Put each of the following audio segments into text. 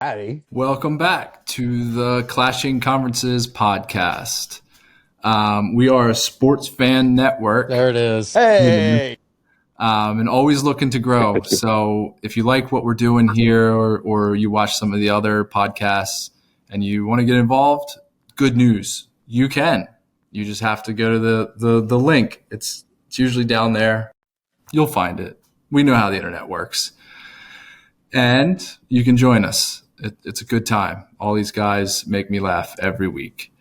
Howdy. Welcome back to the Clashing Conferences podcast. We are a sports fan network. There it is. Hey! And always looking to grow. So if you like what we're doing here or you watch some of the other podcasts and you want to get involved, good news. You can. You just have to go to the link. It's usually down there. You'll find it. We know how the internet works. And you can join us. It's a good time. All these guys make me laugh every week.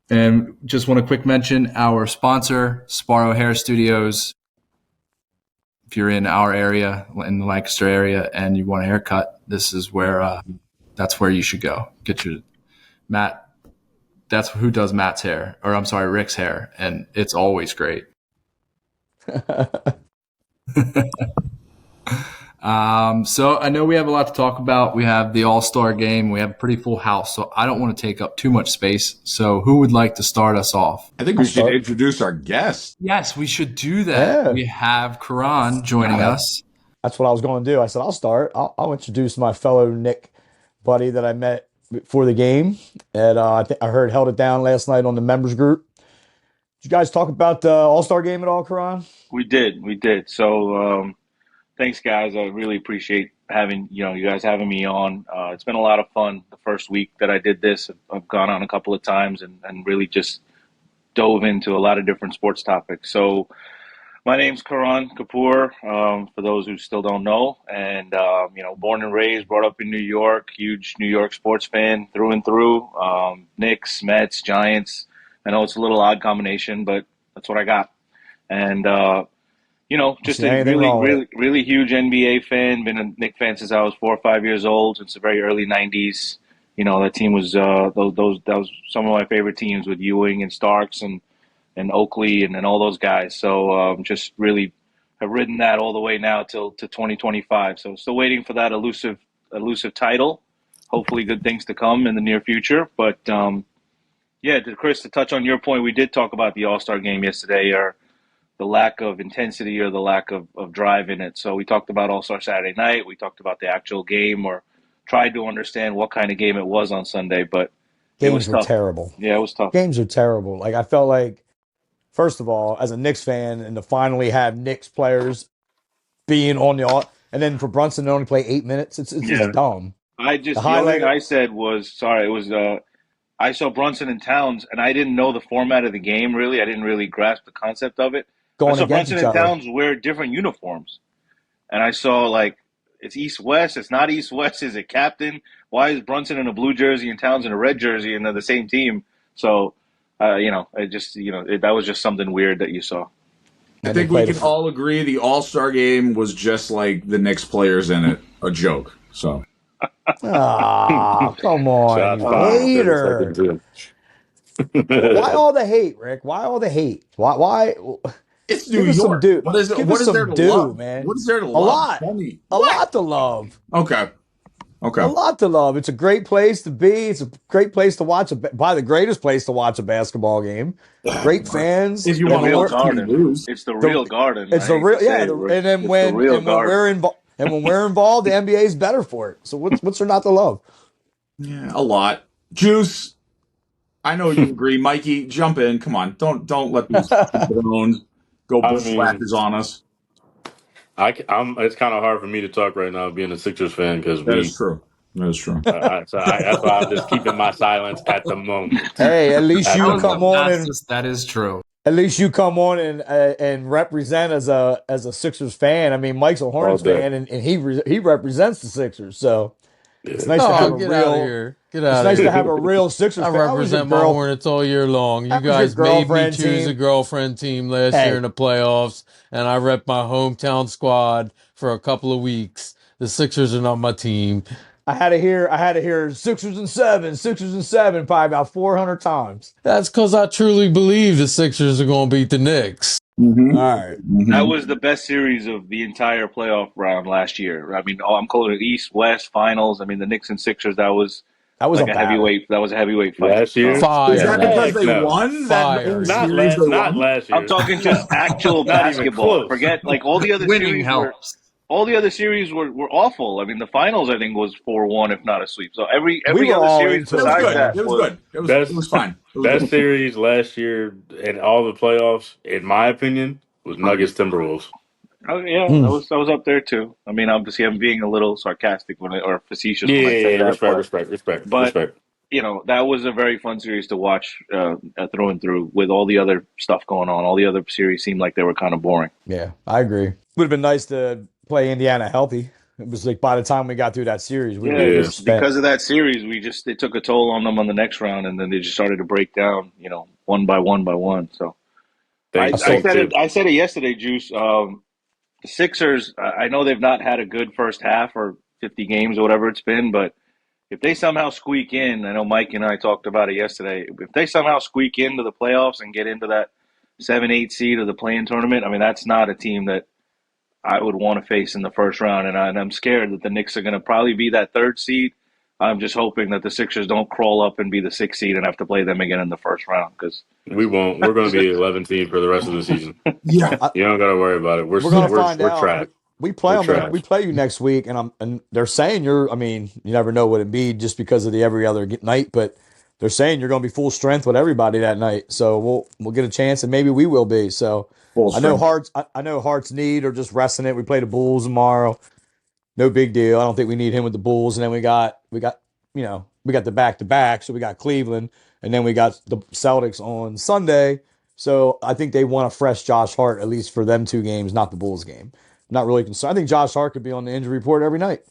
And just want to quick mention our sponsor, Sparrow Hair Studios. If you're in our area, in the Lancaster area, and you want a haircut, this is where that's where you should go. Get your Matt. That's who does Matt's hair, or I'm sorry, Rick's hair, and it's always great. So I know we have a lot to talk about. We have the All-Star game. We have a pretty full house, so I don't want to take up too much space. So who would like to start us off? I think we should introduce our guest. Yes, we should do that. Yeah. We have Karan joining us. That's what I was going to do. I said, I'll start. I'll introduce my fellow Nick buddy that I met before the game. And I heard held it down last night on the members group. Did you guys talk about the All-Star game at all, Karan? We did. So thanks, guys. I really appreciate you guys having me on. It's been a lot of fun the first week that I did this. I've gone on a couple of times and really just dove into a lot of different sports topics. So my name's Karan Kapoor, for those who still don't know. And, born and raised, brought up in New York, huge New York sports fan through and through. Knicks, Mets, Giants. I know it's a little odd combination, but that's what I got. And, just a really huge NBA fan. Been a Knicks fan since I was 4 or 5 years old, since the very early 90s. That team was that was some of my favorite teams with Ewing and Starks and Oakley and all those guys. So just really have ridden that all the way now to 2025. So still waiting for that elusive title. Hopefully good things to come in the near future. But Chris, to touch on your point, we did talk about the All-Star game yesterday, or the lack of intensity or the lack of drive in it. So we talked about All-Star Saturday night. We talked about the actual game, or tried to understand what kind of game it was on Sunday. But Games were terrible. Yeah, it was tough. Games are terrible. Like, I felt like, first of all, as a Knicks fan, and to finally have Knicks players being on the – and then for Brunson to only play 8 minutes, it's just dumb. The only thing I said was, I saw Brunson and Towns, and I didn't know the format of the game, really. I didn't really grasp the concept of it. I saw Brunson and Towns wear different uniforms. And I saw, it's East-West. It's not East-West. Is it captain? Why is Brunson in a blue jersey and Towns in a red jersey and they're the same team? So, that was just something weird that you saw. I think we can all agree the All-Star game was just like the Knicks players in it, a joke. So. Come on, hater. Why all the hate, Rick? Why all the hate? Why? It's New York. What is there to love, man? What is there to love? A lot. A lot to love. Okay. A lot to love. It's a great place to be. It's a great place to watch. Probably the greatest place to watch a basketball game. Great fans. If you want to lose, it's the real Garden. It's the real, and then when we're involved. And when we're involved, the NBA is better for it. So what's there not to love? Yeah, a lot. Juice, I know you agree. Mikey, jump in. Come on. Don't let these go bushwhackers on us. It's kind of hard for me to talk right now being a Sixers fan because That is true. So that's why I'm just keeping my silence at the moment. Hey, at least you come on and that is true. At least you come on and represent as a Sixers fan. I mean, Mike's a Hornets fan, and he represents the Sixers. So it's nice to have a real. It's nice to have a real Sixers fan. I represent my Hornets all year long. You guys made me choose a girlfriend team last year in the playoffs, and I rep my hometown squad for a couple of weeks. The Sixers are not my team. I had to hear Sixers and seven probably about 400 times. That's because I truly believe the Sixers are going to beat the Knicks. Mm-hmm. All right. Mm-hmm. That was the best series of the entire playoff round last year. I mean, I'm calling it East-West finals. I mean, the Knicks and Sixers, that was like a heavyweight. That was a heavyweight fight. Last year? Is that because they won? Not last year. I'm talking just actual basketball. Forget all the other winning series. helps. all the other series were awful. I mean, the finals I think was 4-1, if not a sweep. So every We were other all series into it, besides man. that It was was good. It was fine. It was Best good. series last year and all the playoffs, in my opinion, was Nuggets Timberwolves. Oh yeah, Hmm. I was up there too. I mean, obviously, I'm being a little sarcastic or facetious when I say Yeah, that, but respect. you know, that was a very fun series to watch through and through. With all the other stuff going on, all the other series seemed like they were kind of boring. Yeah, I agree. Would have been nice to play Indiana healthy. It was like by the time we got through that series, we Yeah, were Yeah, spent. because of that series, it took a toll on them on the next round, and then they just started to break down, you know, one by one by one. So I thank saw. thank Tip. I said it yesterday, Juice. The Sixers, I know they've not had a good first half or 50 games or whatever it's been, but if they somehow squeak in, I know Mike and I talked about it yesterday. If they somehow squeak into the playoffs and get into that 7-8 seed of the play-in tournament, I mean, that's not a team that I would want to face in the first round. And I'm scared that the Knicks are going to probably be that third seed. I'm just hoping that the Sixers don't crawl up and be the sixth seed and have to play them again in the first round because We won't. We're going to be 11 team for the rest of the season. Yeah. You don't got to worry about it. We're gonna find We're out. trash. We play We're them. We trash. play you next week, and they're saying you're. I mean, you never know what it'd be just because of the every other night, but they're saying you're going to be full strength with everybody that night. So we'll get a chance, and maybe we will be. So Full I know strength. I know Hearts need or just resting it. We play the Bulls tomorrow. No big deal. I don't think we need him with the Bulls, and then we got the back to back. So we got Cleveland, and then we got the Celtics on Sunday. So I think they want a fresh Josh Hart at least for them two games, not the Bulls game. I'm not really concerned. I think Josh Hart could be on the injury report every night.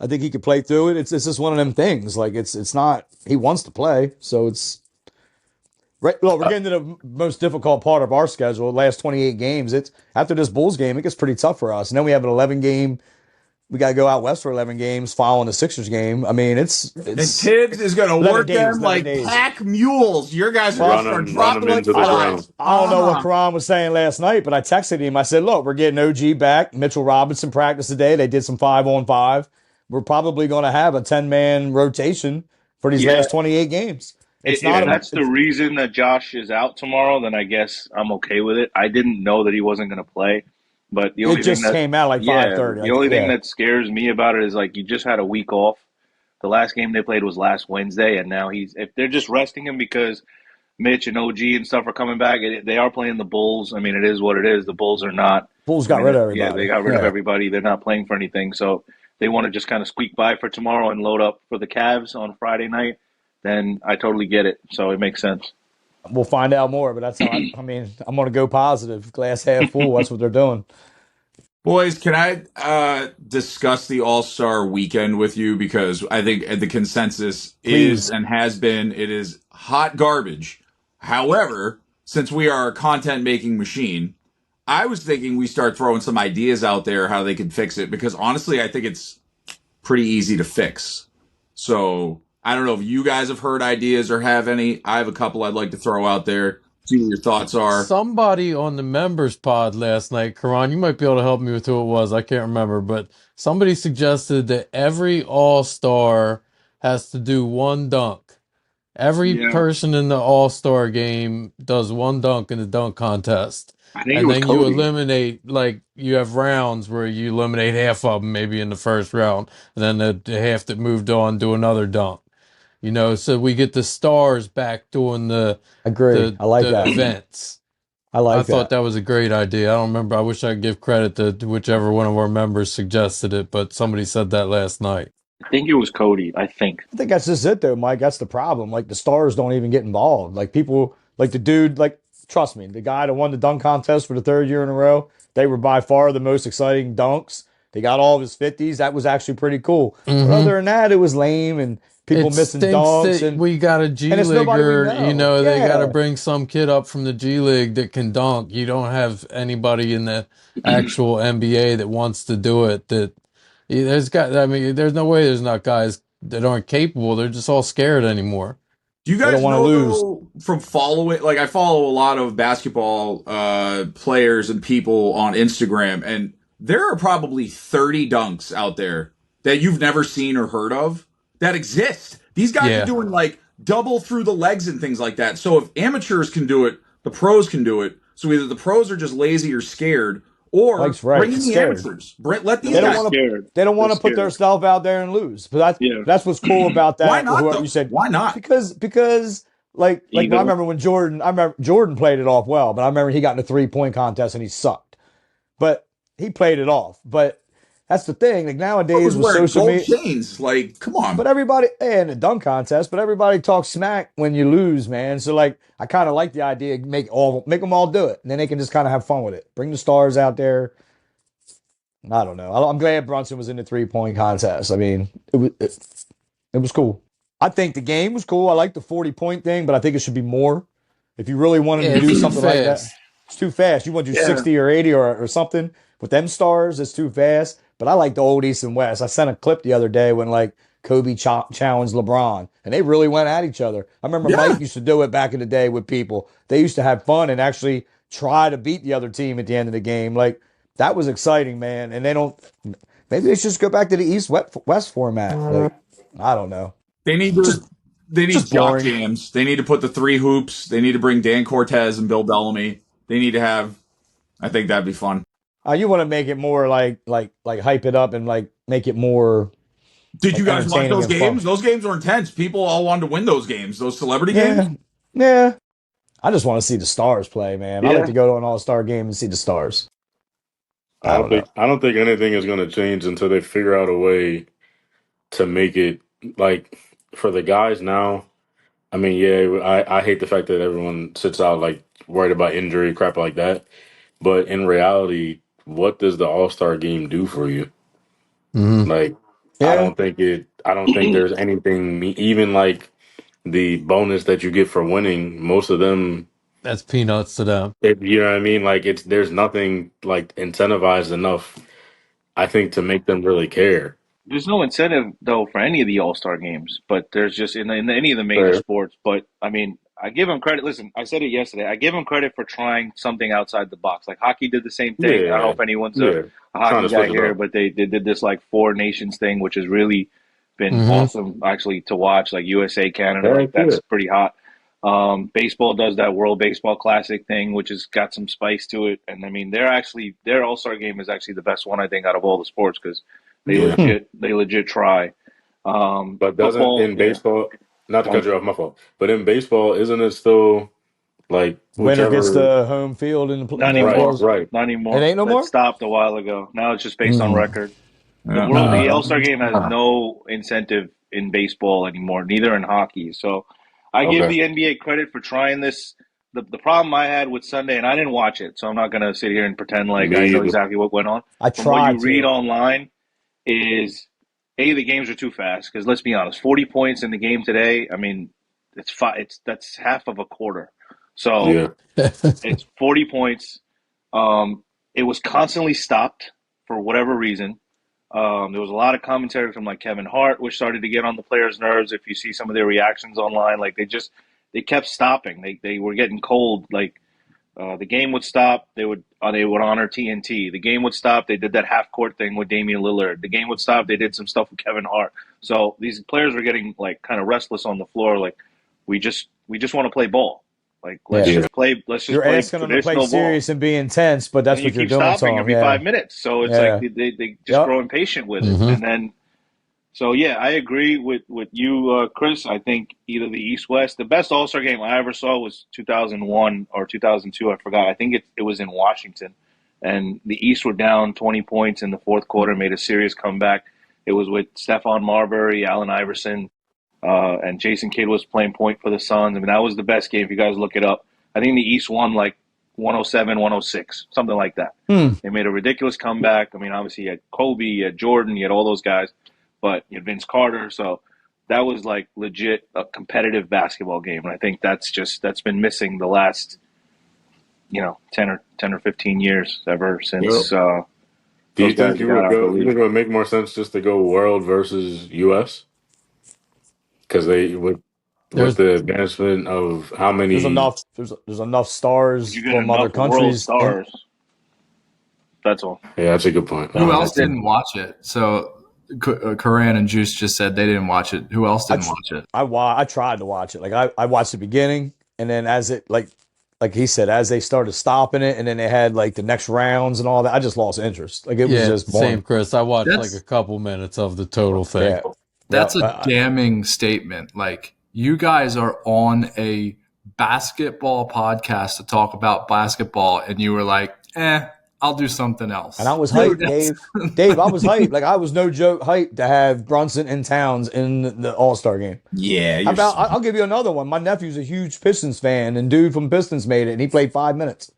I think he could play through it. It's just one of them things. Like it's not he wants to play, so it's right. Well, we're getting to the most difficult part of our schedule. The last 28 games. It's after this Bulls game, it gets pretty tough for us. And then we have an 11 game. We got to go out west for 11 games following the Sixers game. I mean, it's And Tibbs is going to work them like pack mules. Your guys are going to start dropping like flies. I don't know what Karan was saying last night, but I texted him. I said, look, we're getting OG back. Mitchell Robinson practiced today. They did some 5-on-5. We're probably going to have a 10-man rotation for these last 28 games. If that's the reason that Josh is out tomorrow, then I guess I'm okay with it. I didn't know that he wasn't going to play. But the only it just thing that came out like 5:30. The only thing that scares me about it is like you just had a week off. The last game they played was last Wednesday, and now if they're just resting him because Mitch and OG and stuff are coming back, they are playing the Bulls. I mean, it is what it is. The Bulls are not. Bulls got rid of everybody. Yeah, they got rid of everybody. They're not playing for anything, so they want to just kind of squeak by for tomorrow and load up for the Cavs on Friday night. Then I totally get it. So it makes sense. We'll find out more, but that's how I mean, I'm going to go positive, glass half full. That's what they're doing. Boys, can I discuss the All-Star weekend with you? Because I think the consensus is and has been it is hot garbage. However, since we are a content-making machine, I was thinking we start throwing some ideas out there how they can fix it. Because honestly, I think it's pretty easy to fix. So I don't know if you guys have heard ideas or have any. I have a couple I'd like to throw out there. See what your thoughts are. Somebody on the members pod last night, Karan, you might be able to help me with who it was. I can't remember, but somebody suggested that every All-Star has to do one dunk. Every person in the All-Star game does one dunk in the dunk contest. And then you eliminate, like, you have rounds where you eliminate half of them maybe in the first round. And then the half that moved on do another dunk. You know, so we get the stars back doing the I like that. events. I thought that was a great idea. I don't remember. I wish I could give credit to whichever one of our members suggested it, but somebody said that last night. I think it was Cody. I think that's just it, though, Mike. That's the problem. Like the stars don't even get involved. Like people, like the dude, like trust me, the guy that won the dunk contest for the third year in a row. They were by far the most exciting dunks. They got all of his 50s. That was actually pretty cool. Mm-hmm. But other than that, it was lame and people missing dunks. And we got a G Leaguer, you know, they got to bring some kid up from the G League that can dunk. You don't have anybody in the actual NBA that wants to do it. There's no way there's not guys that aren't capable. They're just all scared anymore. Do you guys know from following, like I follow a lot of basketball players and people on Instagram, and there are probably 30 dunks out there that you've never seen or heard of that exist. These guys are doing like double through the legs and things like that. So if amateurs can do it, the pros can do it. So either the pros are just lazy or scared, Or Mike's right. bring in the Scared. amateurs. Let these They guys. don't want to put their stuff out there and lose. But that's what's cool about that. Why not? Whoever Though? you said, why not? Because like I remember when Jordan played it off well, but I remember he got in a 3-point contest and he sucked. But he played it off. But that's the thing. Like nowadays with social media, chains. Like, come on. But everybody, in a dunk contest, but everybody talks smack when you lose, man. So like, I kind of like the idea, make them all do it, and then they can just kind of have fun with it. Bring the stars out there. I don't know. I'm glad Brunson was in the 3-point contest. I mean, it was cool. I think the game was cool. I like the 40-point thing, but I think it should be more. If you really wanted to do something like that, it's too fast. You want to do 60 or 80 or something with them stars. It's too fast. But I like the old East and West. I sent a clip the other day when like Kobe challenged LeBron, and they really went at each other. I remember Mike used to do it back in the day with people. They used to have fun and actually try to beat the other team at the end of the game. Like that was exciting, man. And they don't. Maybe they should just go back to the East West format. Like I don't know. They need jock jams. They need to put the 3 hoops. They need to bring Dan Cortez and Bill Bellamy. They need to have. I think that'd be fun. You want to make it more like hype it up and like make it more. Did you guys watch those games? Those games were intense. People all wanted to win those games. Those celebrity games. Yeah. I just want to see the stars play, man. I like to go to an all-star game and see the stars. I don't think anything is going to change until they figure out a way to make it like for the guys now. I mean, yeah, I hate the fact that everyone sits out like worried about injury, crap like that. But in reality, what does the All-Star game do for you? Mm-hmm. Like, I don't think there's anything, even like the bonus that you get for winning. Most of them, that's peanuts to them. You know what I mean? Like, there's nothing like incentivized enough, I think, to make them really care. There's no incentive though for any of the All-Star games, but there's just in any of the major sports. But I mean, I give them credit. Listen, I said it yesterday. I give them credit for trying something outside the box. Like hockey did the same thing. I don't know if anyone's a hockey guy here, but they did this like 4 nations thing, which has really been awesome actually to watch. Like USA, Canada, like that's pretty hot. Baseball does that World Baseball Classic thing, which has got some spice to it. And I mean, their All-Star game is actually the best one I think out of all the sports because they legit try. But doesn't baseball, not to cut you off, my fault, but in baseball, isn't it still like winner gets the home field in the not anymore? Right. Not anymore. It ain't no more. It stopped a while ago. Now it's just based on record. The All-Star game has no incentive in baseball anymore, neither in hockey. So I give the NBA credit for trying this. The problem I had with Sunday, and I didn't watch it, so I'm not going to sit here and pretend like I know exactly what went on. From what you read online is, the games are too fast. Because let's be honest, 40 points in the game today, I mean, that's half of a quarter. So it's 40 points. It was constantly stopped for whatever reason. There was a lot of commentary from like Kevin Hart, which started to get on the players' nerves. If you see some of their reactions online, like they kept stopping. They were getting cold. Like the game would stop, they would honor TNT. The game would stop, they did that half court thing with Damian Lillard. The game would stop, they did some stuff with Kevin Hart. So these players were getting like kind of restless on the floor. Like we just want to play ball. Like let's just play. Let's just You're play asking them to play serious and be intense, but that's what you're doing. You keep stopping every 5 minutes, so it's like they just grow impatient with it, and then. So yeah, I agree with you, Chris. I think either the East-West, the best All-Star game I ever saw was 2001 or 2002. I forgot. I think it was in Washington, and the East were down 20 points in the fourth quarter, made a serious comeback. It was with Stephon Marbury, Allen Iverson, and Jason Kidd was playing point for the Suns. I mean, that was the best game. If you guys look it up, I think the East won like 107, 106, something like that. They made a ridiculous comeback. I mean, obviously you had Kobe, you had Jordan, you had all those guys. But you had Vince Carter, so that was like legit a competitive basketball game, and I think that's been missing the last, 10 or 15 years ever since. Do you think it would make more sense just to go world versus U.S.? Because with the advancement of how many there's enough stars from other countries. Stars. That's all. Yeah, that's a good point. Who else didn't watch it? So. Karan and Juice just said they didn't watch it. Who else didn't watch it? I tried to watch it. Like I watched the beginning, and then as like he said, as they started stopping it, and then they had like the next rounds and all that, I just lost interest. Like it was just boring. Same, Chris. I watched like a couple minutes of the total thing. Yeah. That's a damning statement. Like, you guys are on a basketball podcast to talk about basketball, and you were like, I'll do something else. And I was hyped, Dave. Dave, I was hyped. Like, I was no joke hyped to have Brunson and Towns in the All-Star game. Yeah. I'll give you another one. My nephew's a huge Pistons fan, and dude from Pistons made it, and he played 5 minutes.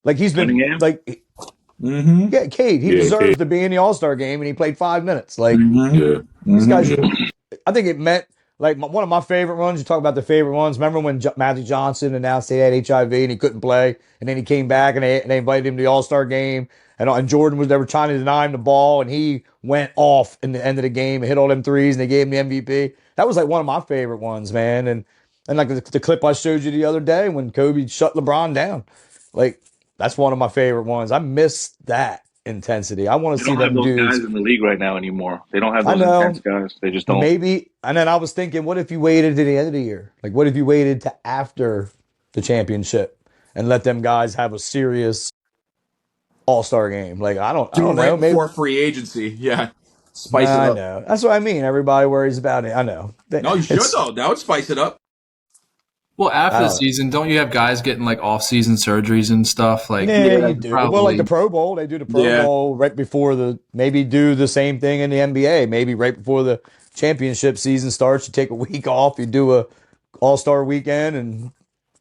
Like, he's been like, yeah, Cade. He deserves to be in the All-Star game, and he played 5 minutes. Like, these guys. I think it meant like one of my favorite ones. You talk about the favorite ones. Remember when Magic Johnson announced he had HIV and he couldn't play, and then he came back and they invited him to the All-Star game, and Jordan was, they were trying to deny him the ball, and he went off in the end of the game and hit all them threes, and they gave him the MVP. That was like one of my favorite ones, man. And like the clip I showed you the other day when Kobe shut LeBron down, like that's one of my favorite ones. I miss that intensity. I want to see them dudes. They don't have those dudes guys in the league right now anymore. They don't have those intense guys. They just don't. Maybe. And then I was thinking, what if you waited to the end of the year? Like, what if you waited to after the championship and let them guys have a serious All-Star game? Like, I don't know. Right maybe before free agency. Yeah. Spice it up. I know. That's what I mean. Everybody worries about it. I know. No, you should, though. That would spice it up. Well, after the season, don't you have guys getting like off-season surgeries and stuff? Like, you do. Probably. Well, like the Pro Bowl, they do the Pro Bowl right before maybe do the same thing in the NBA. Maybe right before the championship season starts, you take a week off, you do a All-Star weekend, and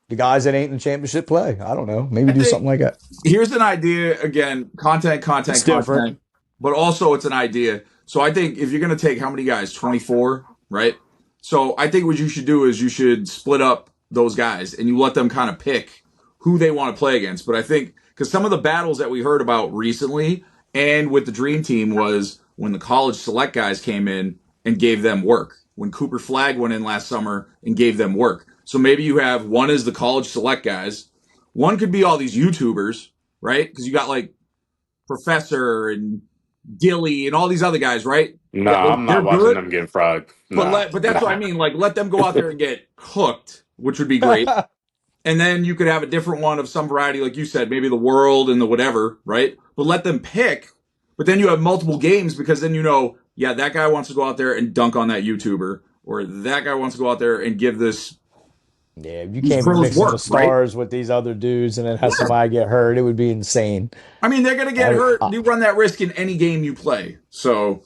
the guys that ain't in the championship play. I don't know. Maybe do something like that. Here's an idea. Again, content, different. But also it's an idea. So I think if you're going to take how many guys? 24, right? So I think what you should do is you should split up those guys and you let them kind of pick who they want to play against. But I think because some of the battles that we heard about recently and with the Dream Team was when the college select guys came in and gave them work. When Cooper Flagg went in last summer and gave them work. So maybe you have one is the college select guys. One could be all these YouTubers, right? Because you got like Professor and Gilly and all these other guys, right? No, I'm not watching them get fried. But that's what I mean. Like, let them go out there and get cooked, which would be great. And then you could have a different one of some variety, like you said, maybe the world and the whatever, right? But let them pick. But then you have multiple games because then you know, yeah, that guy wants to go out there and dunk on that YouTuber, or that guy wants to go out there and give this. Yeah, you can't be mixing the stars with these other dudes and then have somebody get hurt. It would be insane. I mean, they're going to get hurt. You run that risk in any game you play. So,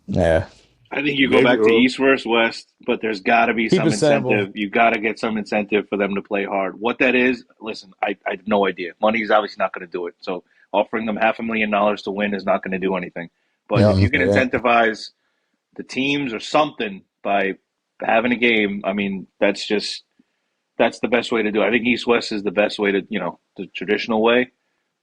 yeah. I think you go back to East versus West, but there's got to be some incentive. You got to get some incentive for them to play hard. What that is, listen, I have no idea. Money is obviously not going to do it. So offering them $500,000 to win is not going to do anything. But if you can incentivize the teams or something by having a game, I mean, that's the best way to do it. I think East-West is the best way to, the traditional way.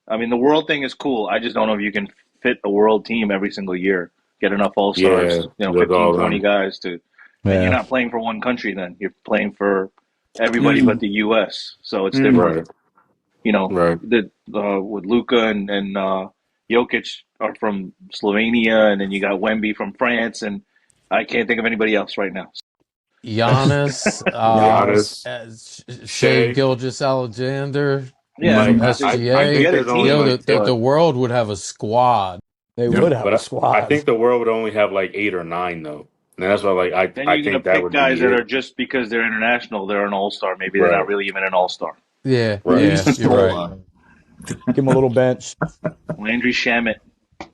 I mean, the world thing is cool. I just don't know if you can fit a world team every single year. Get enough all-stars, 15, 20 guys to – and you're not playing for one country then. You're playing for everybody but the U.S., so it's different. With Luka and Jokic are from Slovenia, and then you got Wemby from France, and I can't think of anybody else right now. Giannis, Shea Gilgeous-Alexander, SGA. The world would have a squad. They would have a squad. I think the world would only have like 8 or 9 though. And that's why, I think that would be guys that are just because they're international, they're an all-star. Maybe they're not really even an all-star. Yeah, you're right. Give him a little bench. Landry Shamet.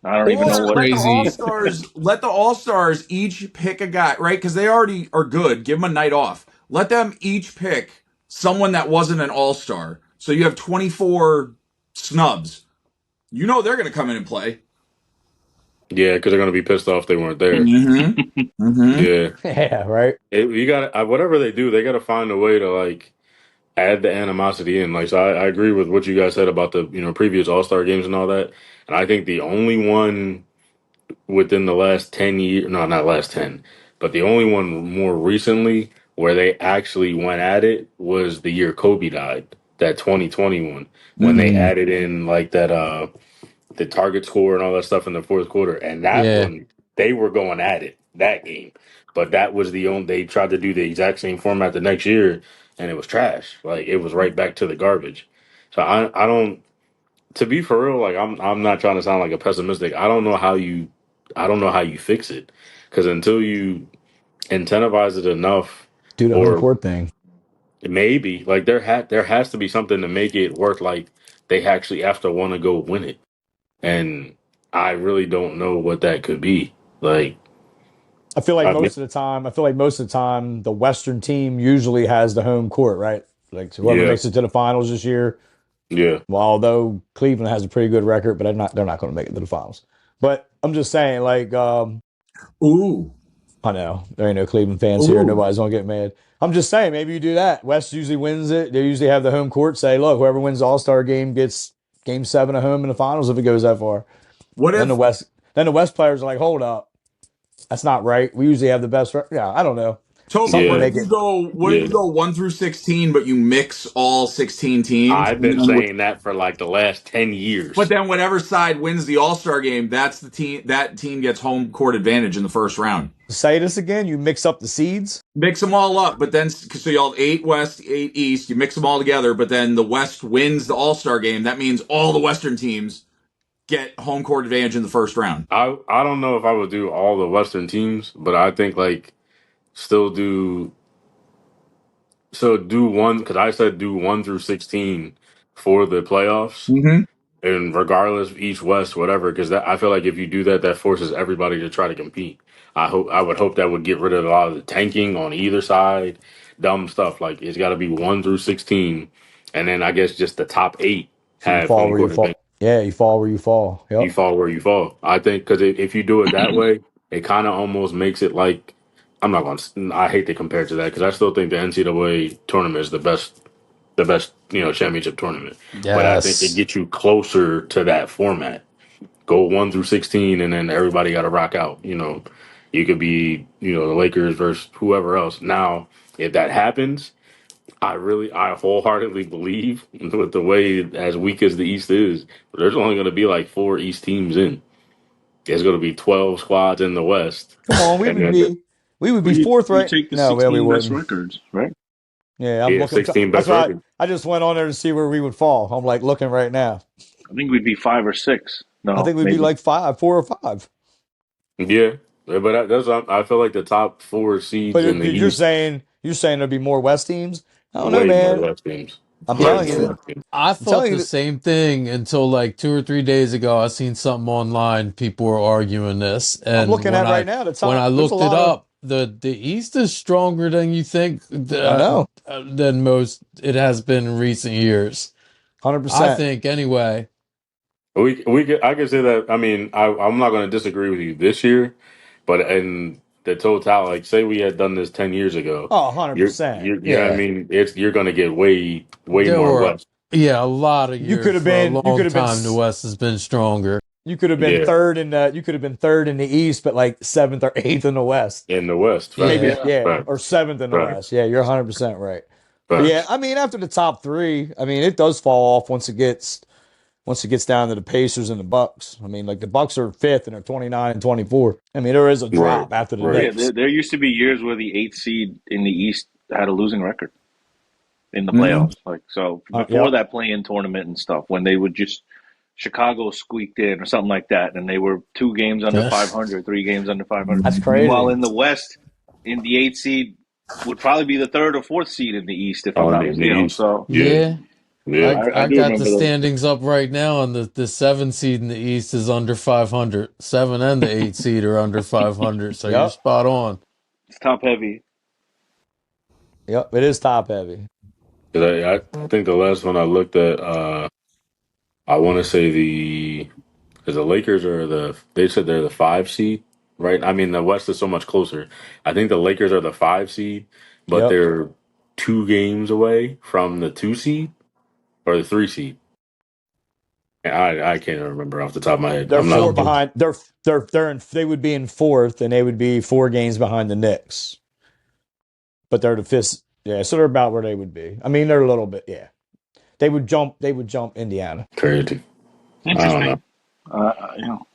I don't even know what crazy. Let the all-stars each pick a guy, right? Because they already are good. Give them a night off. Let them each pick someone that wasn't an all-star. So you have 24 snubs. You know they're going to come in and play. Yeah, because they're going to be pissed off they weren't there. Yeah, right. You got whatever they do, they got to find a way to add the animosity in. So I agree with what you guys said about the previous All-Star games and all that. And I think the only one within the last 10 years, no, not last 10, but the only one more recently where they actually went at it was the year Kobe died, that 2021, when they added in that the target score and all that stuff in the fourth quarter. And that one, they were going at it. that game. But that was the only, they tried to do the exact same format the next year, and it was trash. Like, it was right back to the garbage. So I don't, to be for real, like, I'm not trying to sound like a pessimistic. I don't know how you fix it, because until you incentivize it enough, Do the home or court thing. maybe like there has to be something to make it worth, like, they actually have to want to go win it. And I really don't know what that could be. Like, I feel like I mean, most of the time, the Western team usually has the home court, right? Like so whoever yeah, makes it to the finals this year. yeah. Well, although Cleveland has a pretty good record, but they're not going to make it to the finals. But I'm just saying, like, Ooh. I know there ain't no Cleveland fans here. Ooh. Nobody's going to get mad. I'm just saying, maybe you do that. West usually wins it. They usually have the home court say, look, whoever wins the All Star game gets Game 7 at home in the finals if it goes that far. What Then if the West players are like, hold up, that's not right. We usually have the best. Yeah, I don't know. Toby, Something to Yeah, make it. what if yeah. you go 1 through 16, but you mix all 16 teams, I've and been then saying that for like the last 10 but years. then whatever side wins the All-Star game, that's the team. That team gets home court advantage in the first round. Say this again. You mix up the seeds. Mix them all up, but then so you have 8 West, 8 East. You mix them all together, but then the West wins the All-Star game. That means all the Western teams get home court advantage in the first round. I don't know if I would do all the Western teams, but I think like still do do one, because I said do 1 through 16 for the playoffs. Mm-hmm. And regardless of each West, whatever, because that, I feel like if you do that, that forces everybody to try to compete. I would hope that would get rid of a lot of the tanking on either side, dumb stuff. Like, it's got to be 1 through 16, and then I guess just the top 8 So you have fall home where you court fall. advantage. Yeah, you fall where you fall. You Yep. fall where you fall. I think because if you do it that way, it kind of almost makes it like, I'm not going to. I hate to compare it to that, because I still think the NCAA tournament is the best, championship tournament. But I think it Yes. gets you closer to that format. Go 1 through 16, and then everybody got to rock out. You could be, the Lakers versus whoever else. Now, if that happens, I wholeheartedly believe, with the way as weak as the East is, there's only going to be like 4 East teams in. There's going to be 12 squads in the West, Come on, and then we would Well, be fourth, you right? take the No, well, we 16 best wouldn't. records, right? Yeah, I'm yeah, looking. 16 That's best why record. I just went on there to see where we would fall. I'm like looking right now. I think we'd be 5 or 6. I No, think we'd be maybe. like 4 or 5. Yeah, but that's I feel like the top 4 seeds in But the you're East, saying there'd be more West teams. I don't know, way more man. West teams. I'm Way telling more you. West teams. I I'm thought telling the you. same thing until like 2 or 3 days ago. I seen something online. People were arguing this, I'm and looking at right now the when I top. There's a looked it lot of. up, the East is stronger than you think I know, than most it has been in recent years. hundred I percent. think anyway. I could say that. I mean, I'm not going to disagree with you this year, but in the total, like, say we had done this 10 years ago, Oh, 100%. you know what I Yeah, mean, you're going to get way There more were West. a lot of you could years have for a been. You could long have been. time. The West has been stronger. You could have been Yeah, third in the. You could have been third in the East, but like 7th or 8th in the West. in the West, Maybe, Yeah, Yeah. yeah, fact, or 7th in the fact, West. Yeah, you're 100% right. But yeah, facts. I mean, after the top 3, I mean, it does fall off once it gets down to the Pacers and the Bucks. I mean, like the Bucks are 5th and are 29 and 24. I mean, there is a Right, drop after the right, Yeah, Knicks. there used to be years where the 8th seed in the East had a losing record in the Mm-hmm. playoffs. Like, so before Yep, that play-in tournament and stuff, when they would just Chicago squeaked in or something like that, and they were 2 games under 500, 3 games under 500. that's Meanwhile, crazy. in the West, in the 8th seed would probably be the 3rd or 4th seed in the East, if I'm on not in the mistaken. East. So Yeah, yeah. yeah. I I do got the remember those. standings up right now, and the 7 seed in the East is under 500. 7 and the 8 seed are under 500. So you're Yep, spot on. It's top heavy. yep, it is top heavy. 'Cause I think the last one I looked at, I want to say because the Lakers they said they're the 5 seed, right? I mean, the West is so much closer. I think the Lakers are the 5 seed, but Yep, they're 2 games away from the 2 seed or the 3 seed. I can't remember off the top of my head. they're I'm not. four behind. They would be in 4th, and they would be 4 games behind the Knicks. But they're the 5th. Yeah, so they're about where they would be. I mean, they're a little bit. Yeah, they would jump. They would jump Indiana. Crazy. I don't know. Interesting. You know,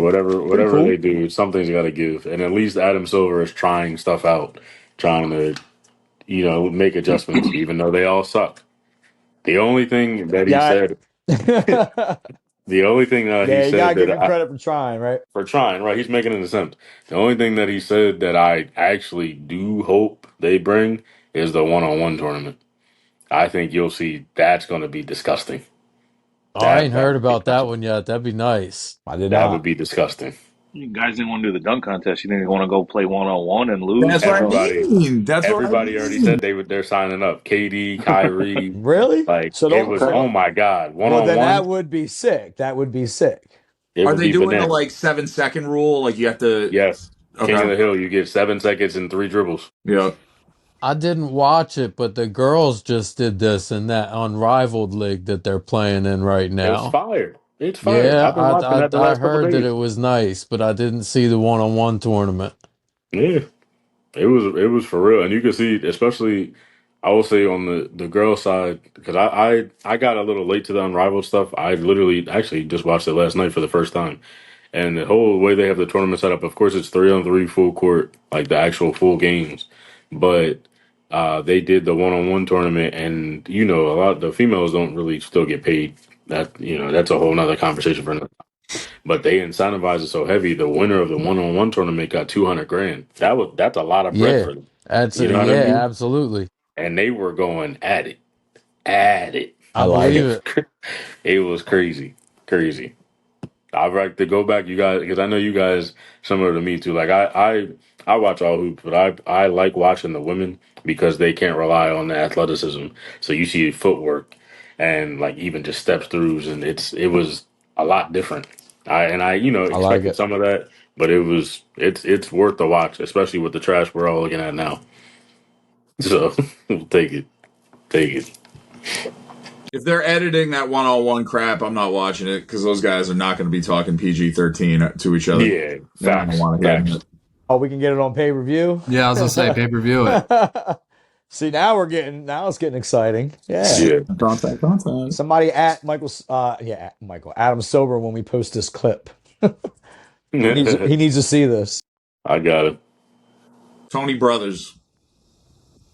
Whatever cool. they do, something's got to give. And at least Adam Silver is trying stuff out, trying to make adjustments, even though they all suck. The only thing that he Yeah. said, the only thing he Yeah, you said gotta give that him credit for trying, right? for trying, right? He's making an attempt. The only thing that he said that I actually do hope they bring is the one-on-one tournament. I think you'll see that's going to be disgusting. Oh, I ain't That heard would be about that one yet. That'd be nice. I did that would not. be disgusting. You guys didn't want to do the dunk contest. You think they want to go play 1-on-1 and lose? That's what I Everybody, mean. That's what I everybody already mean. said they're signing up. KD, Kyrie, Really? like So it don't was. so Okay. Oh don't my God, one well on then that one, would be sick. That would be sick. it Are would they be doing the bananas. 7-second rule? Like you have to. Yes, King of Okay. the Hill. You get 7 seconds and 3 dribbles. Yeah. I didn't watch it, but the girls just did this in that unrivaled league that they're playing in right It's now. fire. It's fire. Yeah, I've been watching that the I last couple of heard that it days. was nice, but I didn't see the one-on-one tournament. Yeah, it was for real, and you can see, especially, I will say on the girl side, because I got a little late to the Unrivaled stuff. I literally actually just watched it last night for the first time, and the whole way they have the tournament set up. Of course, it's 3-on-3 full court, like the actual full games, but they did the one-on-one tournament, and a lot of the females don't really still get paid. That's a whole nother conversation for another. But they incentivize it so heavy. The winner of the one-on-one tournament got 200 grand. That's a lot of bread Yeah, for them. You know what I yeah, mean? absolutely. And they were going at it, at it. I I like believe it. it. It was crazy, crazy. I'd like to go back, you guys, because I know you guys similar to me too. Like I watch all hoops, but I like watching the women because they can't rely on the athleticism. So you see footwork and like even just steps throughs, and it was a lot different. I I like expected it. some of that, but it's worth the watch, especially with the trash we're all looking at now. So take it, take it. If they're editing that one-on-one crap, I'm not watching it because those guys are not going to be talking PG-13 to each other. Yeah, They're not going facts, to want to hear facts. it. Oh, we can get it on pay-per-view. Yeah, I was gonna say pay-per-view it. See, now it's getting exciting. Yeah. Yeah. Content. Somebody at Michael Adam Silver when we post this clip. He needs to see this. I got it. Tony Brothers.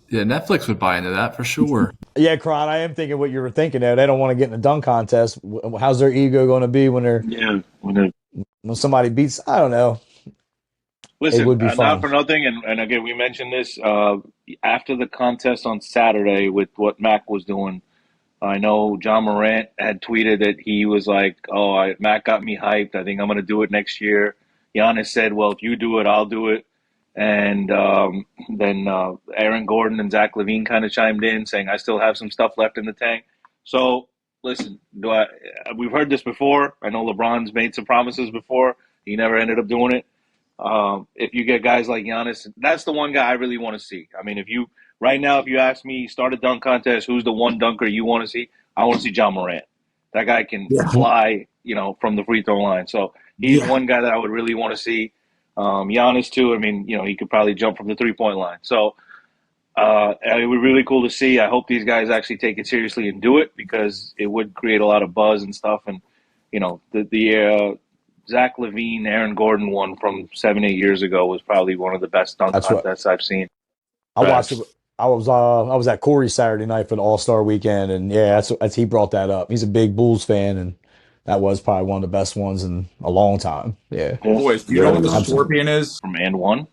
Yeah, Netflix would buy into that for sure. Yeah, Kron, I am thinking what you were thinking there. They don't want to get in a dunk contest. How's their ego going to be when somebody beats? I don't know. Listen, It would be fun. not for nothing, and again, we mentioned this after the contest on Saturday with what Mac was doing. I know John Morant had tweeted that he was like, "Oh, Mac got me hyped. I think I'm going to do it next year." Giannis said, "Well, if you do it, I'll do it." And then Aaron Gordon and Zach LaVine kind of chimed in, saying, "I still have some stuff left in the tank." So, listen, we've heard this before. I know LeBron's made some promises before. He never ended up doing it. If you get guys like Giannis, that's the one guy I really want to see. I mean, if you ask me, start a dunk contest, who's the one dunker you want to see? I want to see John Morant. That guy can fly, from the free throw line. So he's one guy that I would really want to see. Giannis too. I mean, he could probably jump from the 3-point line. So it would be really cool to see. I hope these guys actually take it seriously and do it because it would create a lot of buzz and stuff. And the Zach LaVine, Aaron Gordon one from 7-8 years ago was probably one of the best dunk contests I've seen. I watched it. I was at Corey's Saturday night for the All-Star weekend, and yeah, that's he brought that up. He's a big Bulls fan, and that was probably one of the best ones in a long time. Yeah. Boys, do you know what the Scorpion is? From And One?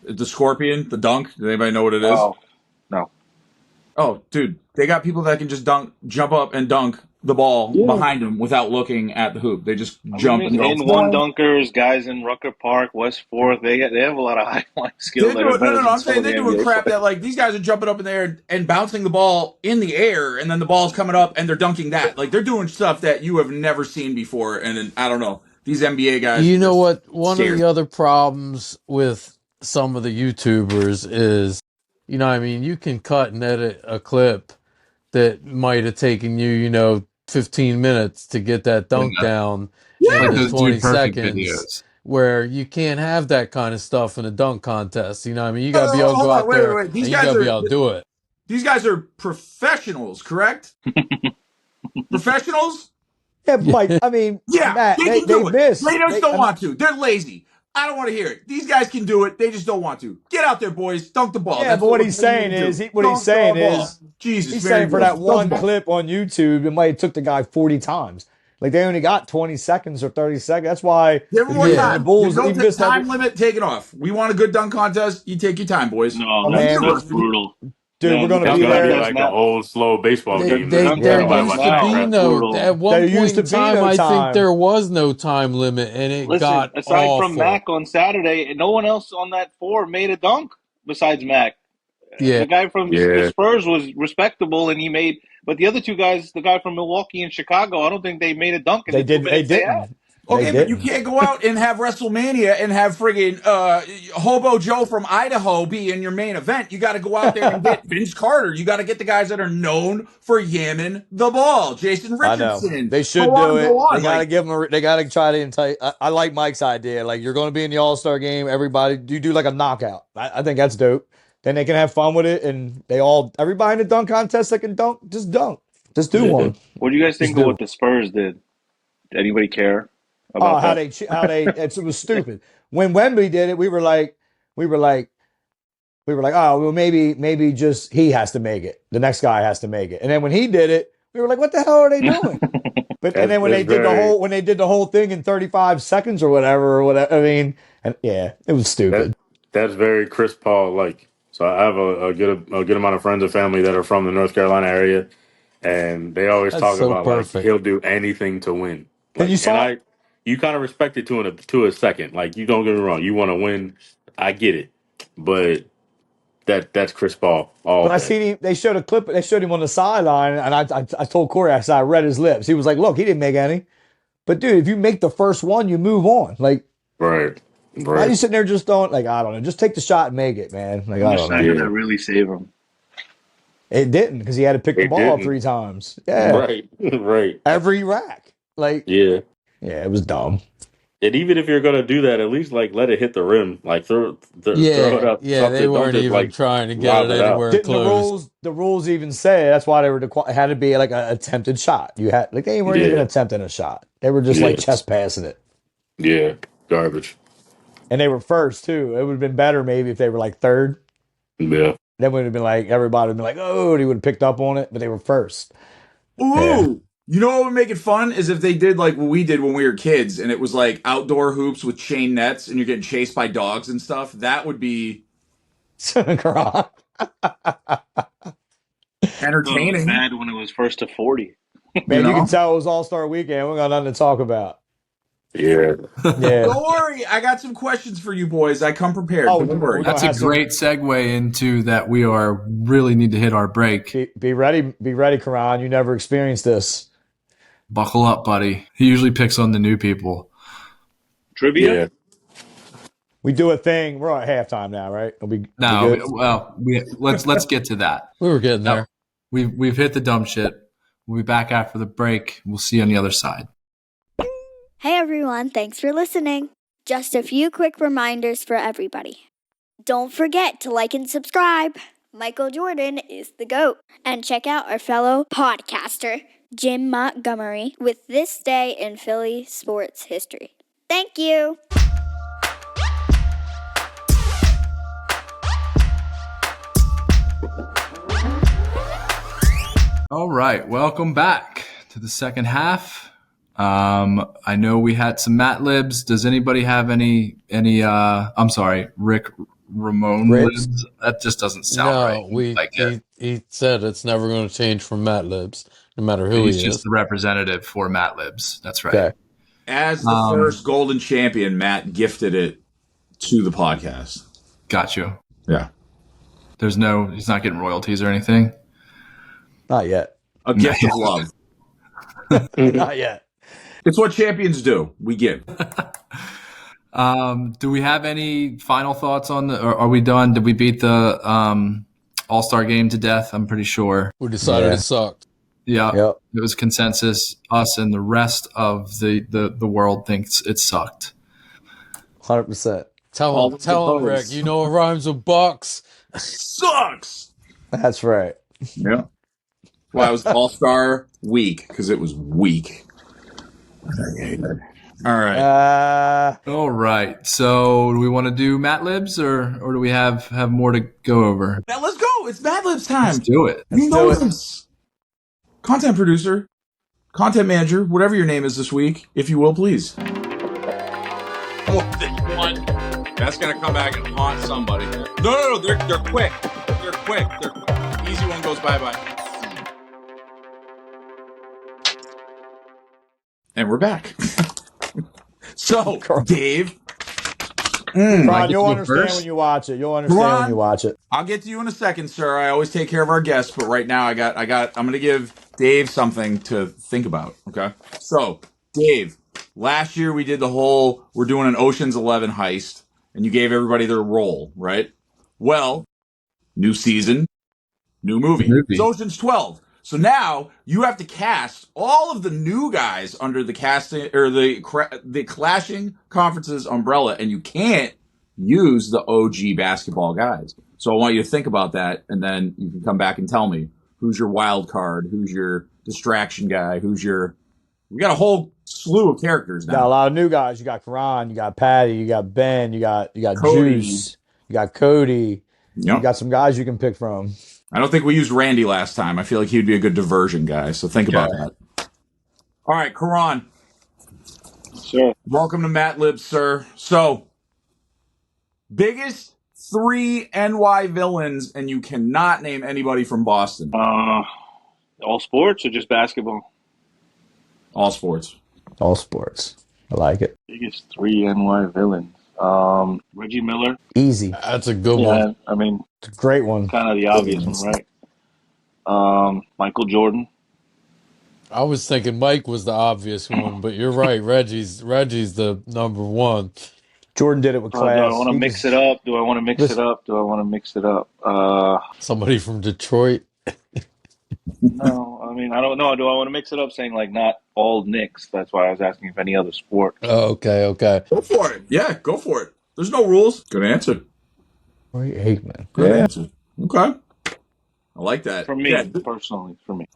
The Scorpion, the dunk. Does anybody know what it is? Oh, no. Oh, dude, they got people that can just jump up and dunk the ball behind them without looking at the hoop. They just jump and go. And one dunkers, guys in Rucker Park, West Fourth, they have a lot of high-flying skill. No, I'm saying they're doing crap that, like, these guys are jumping up in the air and bouncing the ball in the air, and then the ball's coming up and they're dunking that. Like, they're doing stuff that you have never seen before, and then, I don't know, these NBA guys. You know what? One of the other problems with some of the YouTubers is, you can cut and edit a clip that might have taken you, 15 minutes to get that dunk down in the 20 seconds videos. Where you can't have that kind of stuff in a dunk contest. You got to be able to go out there and you got to be able to do it. These guys are professionals, correct? Professionals? Yeah, Mike. I mean, Yeah, Matt, they they can do it. missed. They just don't want to. They're lazy. I don't want to hear it. These guys can do it. They just don't want to. Get out there, boys. Dunk the ball. Yeah, That's but what we're he's paying you saying to do. is, Dunk the ball. Jesus, he's very saying for good. that Dunk one the ball. clip on YouTube, it might have took the guy 40 times. Like they only got 20 seconds or 30 seconds. That's why Give him more the time. Bulls There's no missed time limit. Take it off. We want a good dunk contest. You take your time, boys. No, man, that's brutal. dude, we're Man, the gonna It's dunk be gonna be there. contest, like an Matt. old slow baseball game. The dunk There contest used with to Matt be was no. brutal. At one There point used to in be time, no I think time. there was no time limit, and it Listen, got aside awful. from Mac on Saturday, no one else on that four made a dunk besides Mac. Yeah. The guy from the Spurs was respectable, and he made. But the other two guys, the guy from Milwaukee and Chicago, I don't think they made a dunk in the 2 minutes they had. Okay, but you can't go out and have WrestleMania and have friggin' Hobo Joe from Idaho be in your main event. You got to go out there and get Vince Carter. You got to get the guys that are known for yamming the ball. Jason Richardson. I know. They should do it. They got to give them. They got to try to entice. I like Mike's idea. Like you're going to be in the All-Star game. Everybody, you do like a knockout. I think that's dope. Then they can have fun with it, and everybody in the dunk contest that can dunk, just dunk. Just do one. What do you guys think of what the Spurs did? Did anybody care? Oh, how they it was stupid. When Wemby did it, we were like, oh, well, maybe just he has to make it. The next guy has to make it. And then when he did it, we were like, what the hell are they doing? But and then when they did the whole thing in 35 seconds or whatever, I mean, and yeah, it was stupid. That's very Chris Paul like. So I have a good amount of friends and family that are from the North Carolina area, and they always talk about like he'll do anything to win. Like, you kind of respect it to a second. Like you don't get me wrong, you want to win, I get it, but that's Chris Paul. But I seen him. They showed a clip. They showed him on the sideline, and I told Corey, I said I read his lips. He was like, "Look, he didn't make any." But dude, if you make the first one, you move on. Like right. Why are you sitting there just I don't know. Just take the shot and make it, man. Like I don't know. Going to really save him. It didn't because he had to pick the ball up 3 times. Yeah, right. Every rack. Like yeah, it was dumb. And even if you're gonna do that, at least like let it hit the rim. Like throw it up. Yeah, they weren't even trying to get it anywhere close. The rules even say that's why it had to be like an attempted shot. You had they weren't even attempting a shot. They were just like chest passing it. Yeah, garbage. And they were first too. It would have been better maybe if they were like third. Yeah. Then would have been like everybody would have been like, oh, he would have picked up on it, but they were first. Ooh. Yeah. You know what would make it fun is if they did like what we did when we were kids and it was like outdoor hoops with chain nets and you're getting chased by dogs and stuff. That would be entertaining. It was bad when it was first to 40. Man, you can tell it was All-Star Weekend. We got nothing to talk about. Yeah. Don't worry. I got some questions for you boys. I come prepared. Don't worry. That's a great segue into that we really need to hit our break. Be ready, Karan. You never experienced this. Buckle up, buddy. He usually picks on the new people. Trivia? Yeah. We do a thing. We're at halftime now, right? Let's get to that. We were getting there. We've hit the dumb shit. We'll be back after the break. We'll see you on the other side. Hey everyone, thanks for listening. Just a few quick reminders for everybody. Don't forget to like and subscribe. Michael Jordan is the GOAT. And check out our fellow podcaster, Jim Montgomery, with This Day in Philly Sports History. Thank you. All right, welcome back to the second half. I know we had some Matt Libz. Does anybody have any I'm sorry, Rick Ramon Libz? That just doesn't sound right. He said it's never going to change from Matt Libz, no matter who he is. He's just the representative for Matt Libz. That's right. Okay. As the first golden champion, Matt gifted it to the podcast. Got you. Yeah. He's not getting royalties or anything? Not yet. A gift of love. Not yet. It's what champions do. We give. Do we have any final thoughts on or are we done? Did we beat the All-Star game to death? I'm pretty sure. We decided it sucked. Yeah. Yep. It was consensus. Us and the rest of the world thinks it sucked. 100%. Tell him, Rick. You know it rhymes with Bucks. Sucks. That's right. Yeah. Well, it was All-Star week because it was weak. All right. All right. So do we want to do Matt Libz or do we have more to go over? Now let's go. It's Matt Libz time. Let's do it. You know this. Content producer, content manager, whatever your name is this week, if you will, please. One. That's gonna come back and haunt somebody. No. They're quick. They're quick. Easy one goes bye. And we're back. So, Dave. Ron, you'll understand when you watch it. You'll understand when you watch it. I'll get to you in a second, sir. I always take care of our guests, but right now I'm gonna give Dave something to think about. Okay. So, Dave, last year we did we're doing an Ocean's 11 heist, and you gave everybody their role, right? Well, new season, new movie. It's Ocean's 12. So now you have to cast all of the new guys under the casting or the Clashing Conferences umbrella, and you can't use the OG basketball guys. So I want you to think about that, and then you can come back and tell me who's your wild card, who's your distraction guy, we got a whole slew of characters now. Got a lot of new guys. You got Karan, you got Patty, you got Ben, you got Cody. Juice, you got Cody. Yep. You got some guys you can pick from. I don't think we used Randy last time. I feel like he'd be a good diversion guy. So think about that. All right, Karan. Sure. Welcome to Matt Libz, sir. So, biggest 3 NY villains, and you cannot name anybody from Boston. All sports or just basketball? All sports. All sports. I like it. Biggest 3 NY villains. Reggie Miller. Easy. That's a good one. I mean, it's a great one. Kind of the obvious one, right? Michael Jordan. I was thinking Mike was the obvious one, but you're right. Reggie's the number one. Jordan did it with class. Do I want to mix it up? Do I want to mix it up? Somebody from Detroit. No, I mean, I don't know. Do I want to mix it up saying like not all Knicks? That's why I was asking if any other sport. Oh, okay. Go for it. Yeah, go for it. There's no rules. Good answer. Great Aikman. Good answer. Okay. I like that. For me, personally, for me.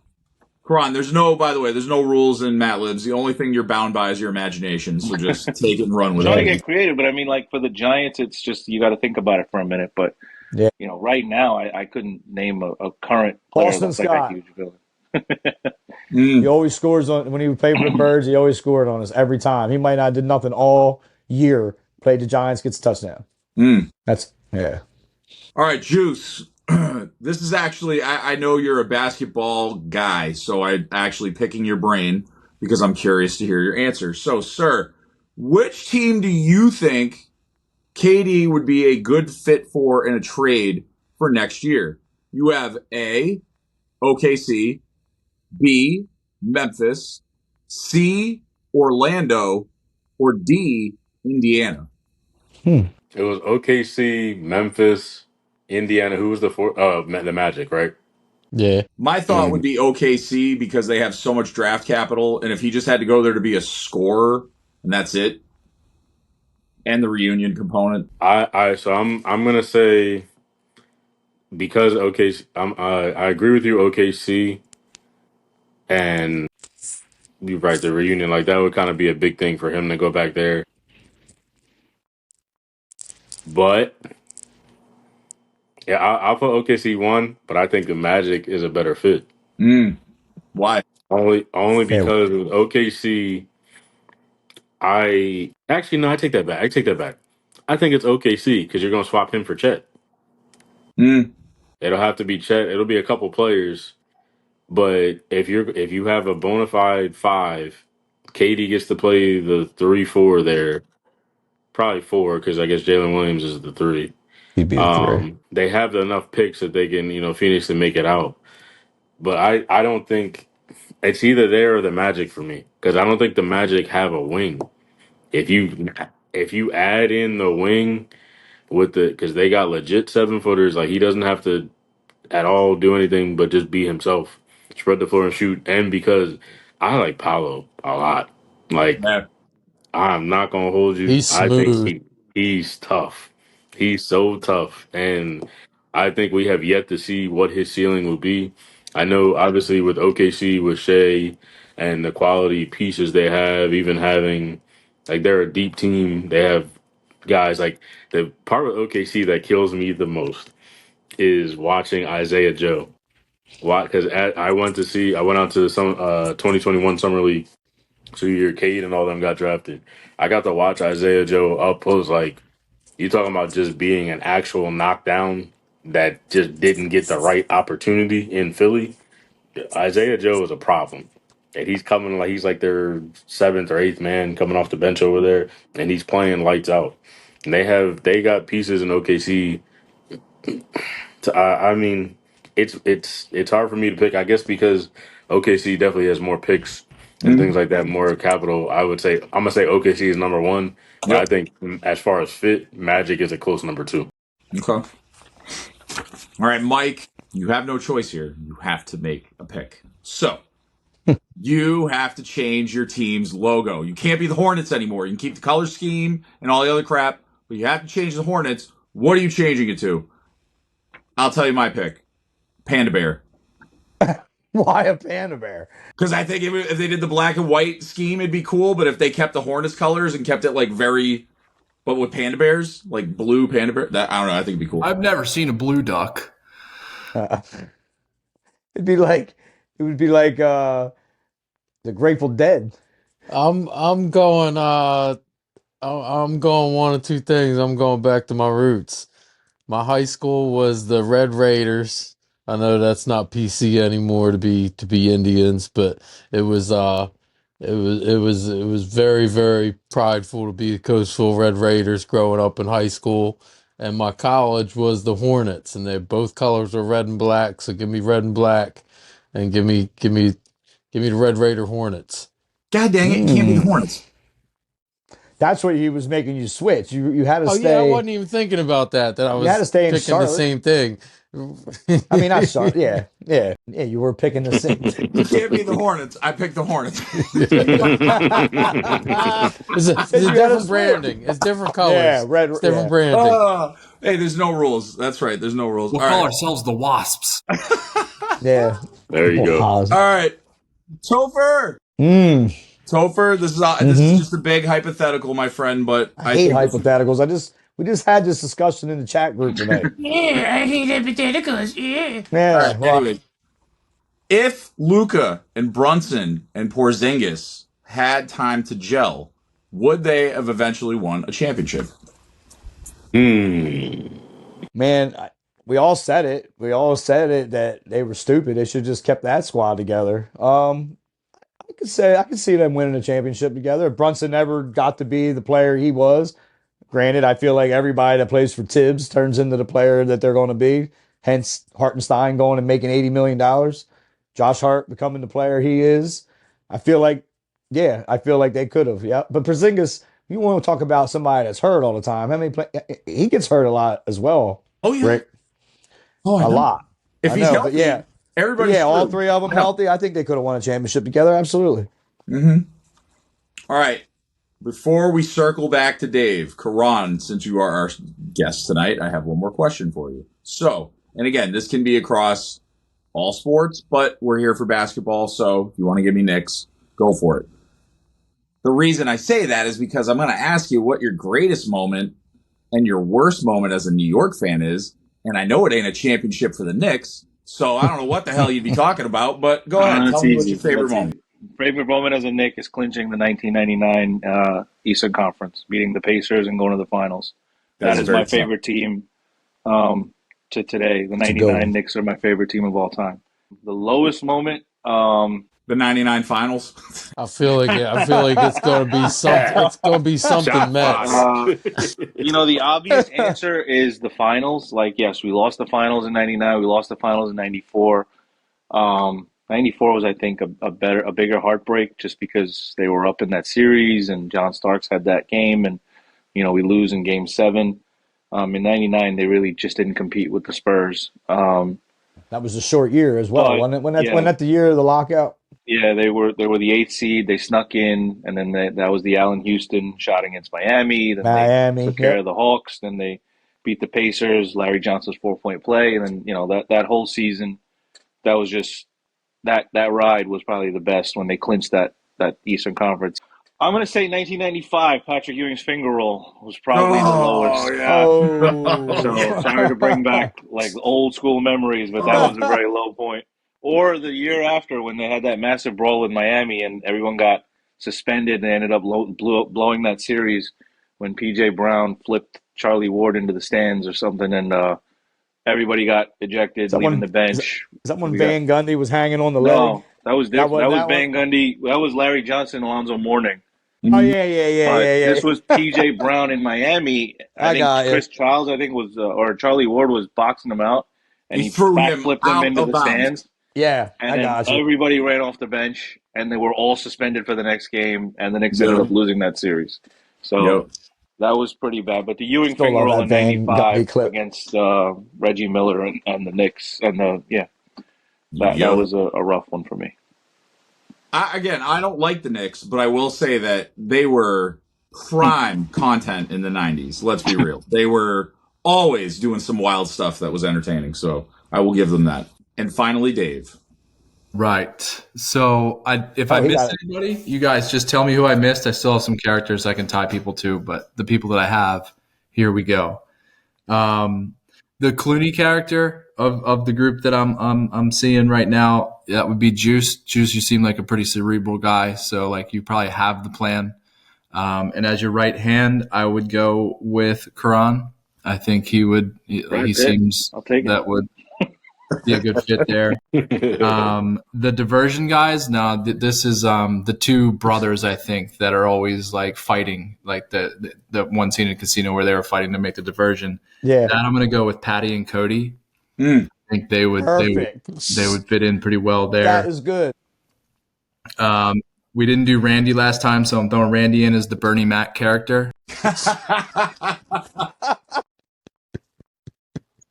Karan, by the way, there's no rules in Matt Libz. The only thing you're bound by is your imagination. So just take it and run with it. I'm trying to get creative, but I mean, like for the Giants, it's just, you got to think about it for a minute. But, you know, right now, I couldn't name a current player that's like a huge villain. He always scores when he played for the Birds. He always scored on us every time. He might not did nothing all year. Played the Giants, gets a touchdown. All right, Juice. This is actually, I know you're a basketball guy, so I'm actually picking your brain because I'm curious to hear your answer. So, sir, which team do you think KD would be a good fit for in a trade for next year? You have A, OKC, B, Memphis, C, Orlando, or D, Indiana. It was OKC, Memphis, Indiana. Who was the Magic, right? Yeah. My thought would be OKC because they have so much draft capital, and if he just had to go there to be a scorer, and that's it, and the reunion component. So I'm gonna say because OKC, I agree with you, OKC, and you're right, the reunion, like that would kind of be a big thing for him to go back there. But yeah, I'll put OKC 1, but I think the Magic is a better fit. Why? Only because with OKC, I take that back. I think it's OKC because you're gonna swap him for Chet. It'll have to be Chet. It'll be a couple players, but if you have a bona fide 5, KD gets to play the 3-4 there. Probably 4 because I guess Jalen Williams is the 3. He'd be the 3. They have enough picks that they can, Phoenix can make it out. But I don't think it's either there or the Magic for me because I don't think the Magic have a wing. If you add in the wing because they got legit 7-footers, like he doesn't have to at all do anything but just be himself, spread the floor and shoot. And because I like Paolo a lot, like. I'm not gonna hold you. He's smooth. I think he's tough. He's so tough, and I think we have yet to see what his ceiling will be. I know, obviously, with OKC, with Shea, and the quality pieces they have, even having like they're a deep team. They have guys like the part of OKC that kills me the most is watching Isaiah Joe. Why? Because I went out to some 2021 Summer League 2 year Cade and all them got drafted. I got to watch Isaiah Joe up close. Like you talking about just being an actual knockdown that just didn't get the right opportunity in Philly. Isaiah Joe is a problem. And he's coming like he's like their seventh or eighth man coming off the bench over there, and he's playing lights out. And they got pieces in OKC. I mean, it's hard for me to pick. I guess because OKC definitely has more picks and things like that, more capital. I would say I'm gonna say OKC is number one, but I think as far as fit, Magic is a close number two. Okay. All right, Mike, you have no choice here. You have to make a pick. So you have to change your team's logo. You can't be the Hornets anymore. You can keep the color scheme and all the other crap, but you have to change the Hornets. What are you changing it to? I'll tell you my pick. Panda Bear. Why a panda bear? Because I think if they did the black and white scheme, it'd be cool. But if they kept the Hornets colors and kept it like but with panda bears, like blue panda bear, that I don't know. I think it'd be cool. I've never seen a blue duck. It would be like the Grateful Dead. I'm going one of two things. I'm going back to my roots. My high school was the Red Raiders. I know that's not PC anymore to be Indians, but it was very, very prideful to be the Coastal Red Raiders growing up in high school. And my college was the Hornets, and they both colors are red and black. So give me red and black, and give me the Red Raider Hornets. God dang it! Can't be the Hornets. That's what he was making you switch. You had to stay. Yeah, I wasn't even thinking about that. That I was you had to stay picking in the same thing. I mean, not Charlotte. Yeah. You were picking the same thing. You can't be the Hornets. I picked the Hornets. It's different branding. It's different colors. Yeah, red. It's different branding. Hey, there's no rules. That's right. There's no rules. We'll call ourselves the Wasps. Yeah. There you go. All right, Topher. Topher, this is just a big hypothetical, my friend. But I hate hypotheticals. We just had this discussion in the chat group tonight. Yeah, I hate hypotheticals. Yeah. Yeah. Right, anyway, if Luka and Brunson and Porzingis had time to gel, would they have eventually won a championship? Man, we all said it. We all said it that they were stupid. They should have just kept that squad together. I could see them winning a championship together. If Brunson never got to be the player he was, granted, I feel like everybody that plays for Tibbs turns into the player that they're going to be. Hence, Hartenstein going and making $80 million. Josh Hart becoming the player he is. I feel like they could have. Yeah, but Porzingis, you want to talk about somebody that's hurt all the time. He gets hurt a lot as well. Oh yeah, Rick. A lot. If he's healthy, yeah. Everybody, all three of them healthy. I think they could have won a championship together. Absolutely. All right. Before we circle back to Dave, Karan, since you are our guest tonight, I have one more question for you. So, and again, this can be across all sports, but we're here for basketball. So if you want to give me Knicks, go for it. The reason I say that is because I'm going to ask you what your greatest moment and your worst moment as a New York fan is. And I know it ain't a championship for the Knicks. So I don't know what the hell you'd be talking about, but go ahead. Tell me what's your favorite moment. Favorite moment as a Knick is clinching the 1999 Eastern Conference, beating the Pacers and going to the finals. That is my favorite team to today. The 99 Knicks are my favorite team of all time. The lowest moment, the 99 finals. I feel like it's going to be something. It's going to be something Mets. The obvious answer is the finals. Like, yes, we lost the finals in 99. We lost the finals in 94. 94 was, I think, a bigger heartbreak just because they were up in that series and John Starks had that game and, we lose in game 7. In 99, they really just didn't compete with the Spurs. That was a short year as well. Wasn't that the year of the lockout? Yeah, they were the 8th seed. They snuck in, and then that was the Allen Houston shot against Miami. Then they took care of the Hawks. Then they beat the Pacers. Larry Johnson's 4-point play, and then that whole season, that was just that ride was probably the best when they clinched that Eastern Conference. I'm going to say 1995, Patrick Ewing's finger roll was probably the lowest. Oh yeah. So Oh. sorry to bring back like old school memories, but that was a very low point. Or the year after when they had that massive brawl in Miami and everyone got suspended and they ended up blowing that series when PJ Brown flipped Charlie Ward into the stands or something, and everybody got ejected, leaving the Is bench. that when We got Van Gundy was hanging on the leg? no, that was That different. was That was that one? Van Gundy. That was Larry Johnson, Alonzo Mourning. Oh yeah. But Yeah. this was PJ Brown in Miami. I I think got it. Chris Childs, I think was or Charlie Ward was boxing him out, and He he threw him backflipped him out into of the bounds. stands. Yeah, And I then got you. everybody ran off the bench, and they were all suspended for the next game, and the Knicks ended Yep. up losing that series. So Yep. that was pretty bad. But the Ewing Still finger love roll that in Van '95 Gundy clip. against Reggie Miller and the Knicks, and that Yep. was a rough one for me. I don't like the Knicks, but I will say that they were prime content in the 90s. Let's be real. They were always doing some wild stuff that was entertaining. So I will give them that. And finally, Dave. Right. So if I he missed got it. anybody, you guys just tell me who I missed. I still have some characters I can tie people to, but the people that I have, here we go. The Clooney character of the group that I'm seeing right now, that would be Juice. Juice, you seem like a pretty cerebral guy, so like you probably have the plan. And as your right hand, I would go with Karan. I think he would. He seems I'll take it. that would be a good fit there. The diversion guys. Now this is the two brothers I think that are always like fighting, like the one scene in Casino where they were fighting to make the diversion. Yeah. And I'm going to go with Patty and Cody. Mm. I think they would fit in pretty well there. That is good. We didn't do Randy last time, so I'm throwing Randy in as the Bernie Mac character.